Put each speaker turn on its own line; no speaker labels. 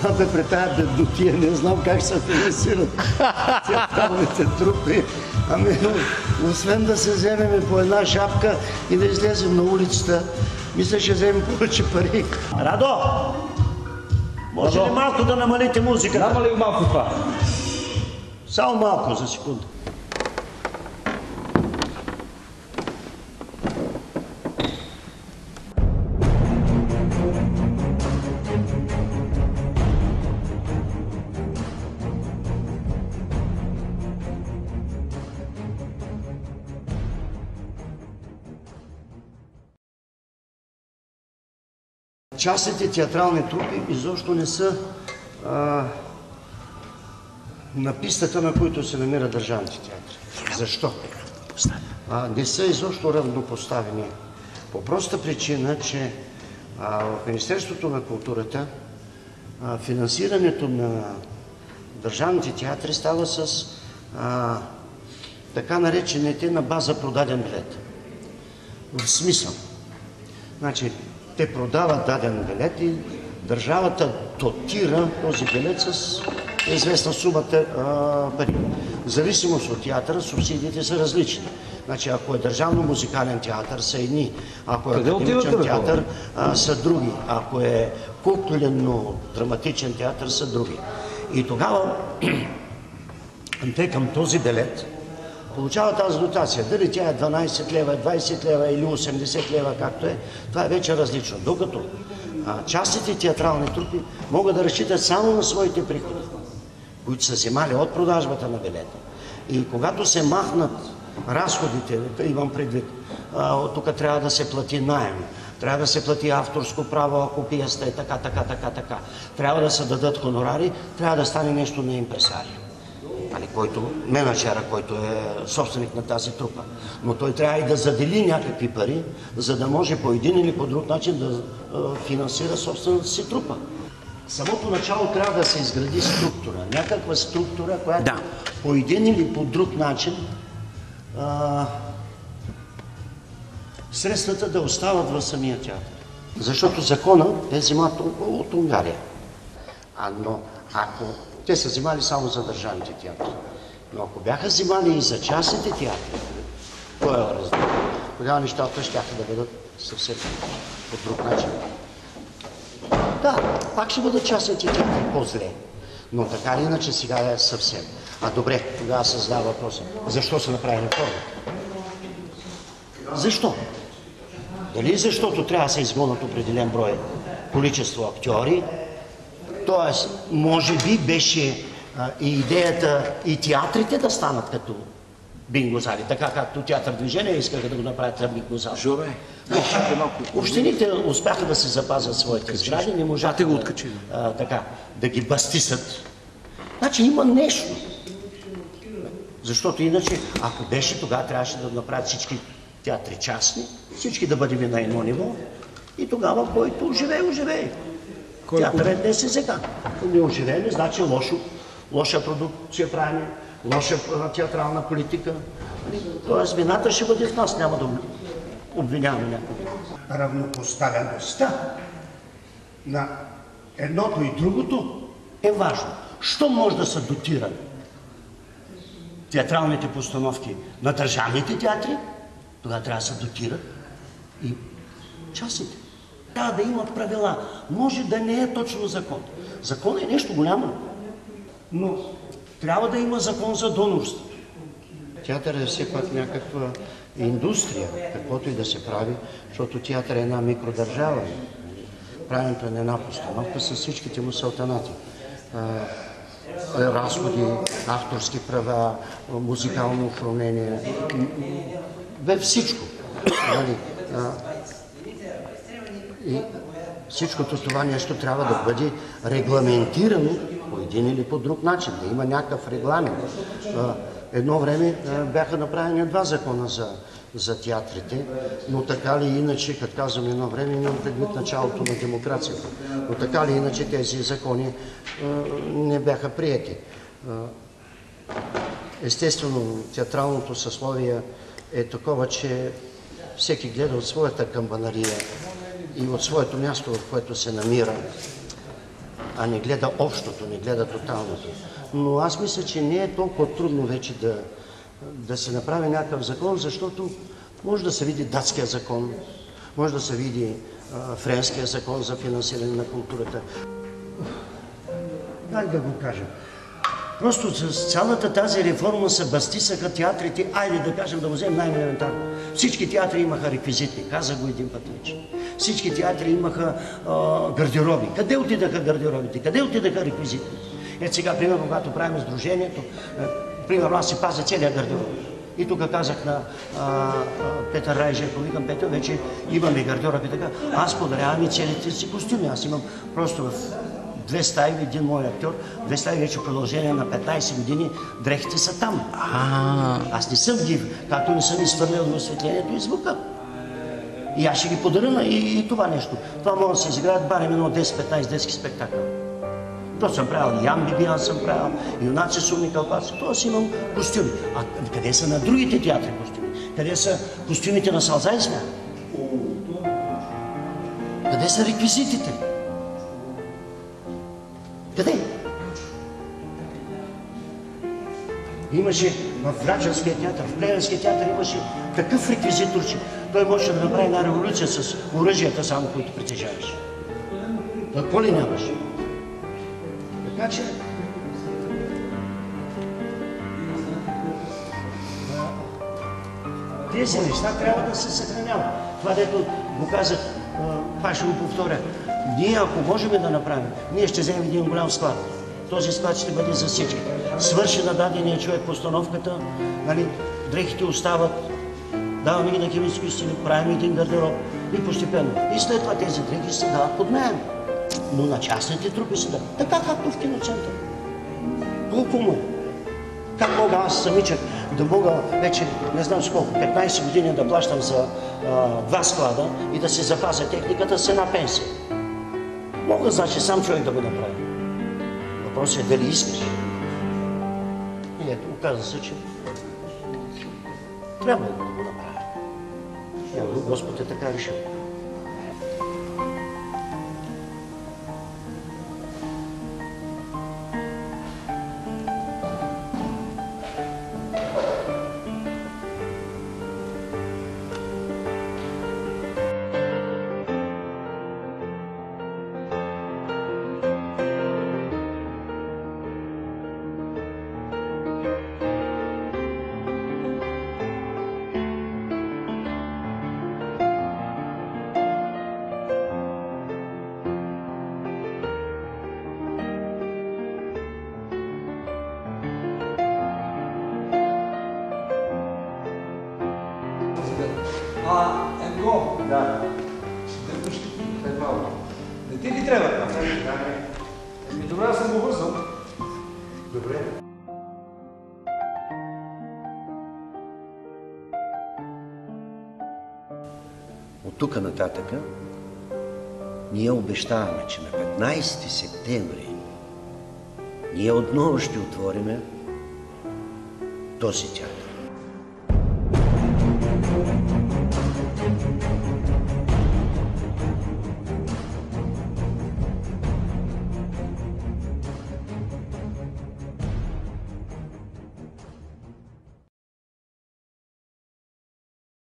Абе, при тая беднотия не знам как се финансират театралните трупи. Ами, освен да се вземем по една шапка и да излезем на улицата, мисля, ще вземем повече пари. Радо! Може ли малко да намалите музиката?
Намали малко това.
Само малко, за секунда. Частните театрални трупи изобщо не са на пистата, на които се намират държавните театри. Защо? Не са изобщо равнопоставени. По проста причина, че в Министерството на културата финансирането на държавните театри става с така наречените на база продаден билет. В смисъл. Значи, те продават даден билет и държавата дотира този билет с известна сума пари. В зависимост от театъра, субсидиите са различни. Значи, ако е държавно-музикален театър, са едни. Ако е академичен театър, са други. Ако е културно-драматичен театър, са други. И тогава те към този билет получава тази дотация. Дали тя е 12 лева, 20 лева или 80 лева, както е, това е вече различно. Докато частните театрални трупи могат да разчитат само на своите приходи, които са вземали от продажбата на билета. И когато се махнат разходите, имам предвид, тук трябва да се плати наем, трябва да се плати авторско право, ако пиеста е така, трябва да се дадат хонорари, трябва да стане нещо на импресария. Менеджера, който е собственик на тази трупа. Но той трябва и да задели някакви пари, за да може по един или по друг начин да финансира собствената си трупа. Самото начало трябва да се изгради структура. Някаква структура, която по един или по друг начин средствата да остават в самия театър. Защото закона е взимат от Унгария. Но ако те са взимали само за държавните театри. Но ако бяха взимали и за частните театри, това е раздел. Тогава нещата ще да бъдат съвсем по друг начин. Да, пак ще бъдат частните театри по-зле. Но така или иначе сега е съвсем. Добре, тогава се задава въпроса. Защо са направили реформа? Защо? Дали защото трябва да се изгонят определен брой количество актьори? Тоест, може би беше и идеята и театрите да станат като бинго зали, така както театър движение искаха да го направят за бинго зали. Общините успяха да се запазят своите сгради, не можаха да ги бастисат. Значи има нещо. Защото иначе, ако беше, тогава трябваше да направят всички театри частни, всички да бъдем на едно ниво и тогава, който живее. Театър е днес сега. Не оживее, значи лоша продукция правим, лоша театрална политика. Тоест вината ще бъде в нас, няма да обвиняваме някого. Равнопоставеността на едното и другото е важно. Що може да се дотира театралните постановки на държавните театри, тогава трябва да се дотират и частните. Трябва да имат правила. Може да не е точно закон. Закон е нещо голямо, но трябва да има закон за донорство. Театър е все пак някаква индустрия, каквото и да се прави, защото театър е една микродържава. Правенето на една постановка с всичките му салтанати. Разходи, авторски права, музикално оформление, бе всичко. И всичкото това нещо трябва да бъде регламентирано по един или по друг начин, да има някакъв регламент. Едно време бяха направени два закона за театрите, но така ли иначе, като казвам едно време, имам предвид началото на демокрацията, но така ли иначе тези закони не бяха приети. Естествено, театралното съсловие е такова, че всеки гледа от своята камбанария и от своето място, в което се намира, а не гледа общото, не гледа тоталното. Но аз мисля, че не е толкова трудно вече да се направи някакъв закон, защото може да се види датския закон, може да се види френския закон за финансиране на културата. Как да го кажа? Просто с цялата тази реформа се бастисаха театрите, айде да кажем, да го вземем най-елементарно. Всички театри имаха реквизити, казах го един път вече. Всички театри имаха гардероби. Къде отидаха гардеробите? Къде отидаха реквизити? Ето сега, примерно, когато правим сдружението, примерно аз си пазя целия гардероб. И тук казах на Петър Райжев, викам, Петър, вече имаме гардероб и така. Аз подарявам и целите си костюми. Аз имам просто в 2 стаи, един мой актьор, 2 стаи вече в продължение на 15 години, дрехите са там. Аз не съм ги, както не съм изхвърлял на осветлението и звука. И аз ще ги подаря и това нещо. Това може да се изиграят барем едно 10-15 детски спектакъл. То съм правил, Ян Бибиян съм правил, юнаци Сумни кълпаци, то си имам костюми. А къде са на другите театри костюми? Къде са костюмите на Сълза и Смях? Къде са реквизитите? Къде? Имаше в Врачанския театър, в Плевенския театър имаше такъв реквизитор, че той можеше да направи една революция с оръжията само, които притежаваше. Какво ли нямаше? Така че... Тези неща трябва да се съхраняват. Това, дето го казах, пак ще го повторя. Ние, ако можем да направим, ние ще вземем един голям склад. Този склад ще бъде за всички. Свърши на дадения човек постановката, нали, дрехите остават, даваме ги на Химическо изцеление, правим един гардероб и постепенно. И след това тези дрехи се дават под наем. Но на частните трупи се дават. Така както в киноцентър. Колко му? Как мога аз самичък да мога вече, не знам сколко, 15 години да плащам за 2 склада и да се запазя техниката с една пенсия? Мога, значи, сам човек да го направи. Въпросът е дали искаш. И ето, оказа се, че трябва да го направя. Явно Господ е така решил.
Енго?
Да.
Дърпаш след малко. Не ти ли трябва? Да. Добре, аз съм го вързал.
Добре. От тук нататъка ние обещаваме, че на 15 септември ние отново ще отвориме този театър.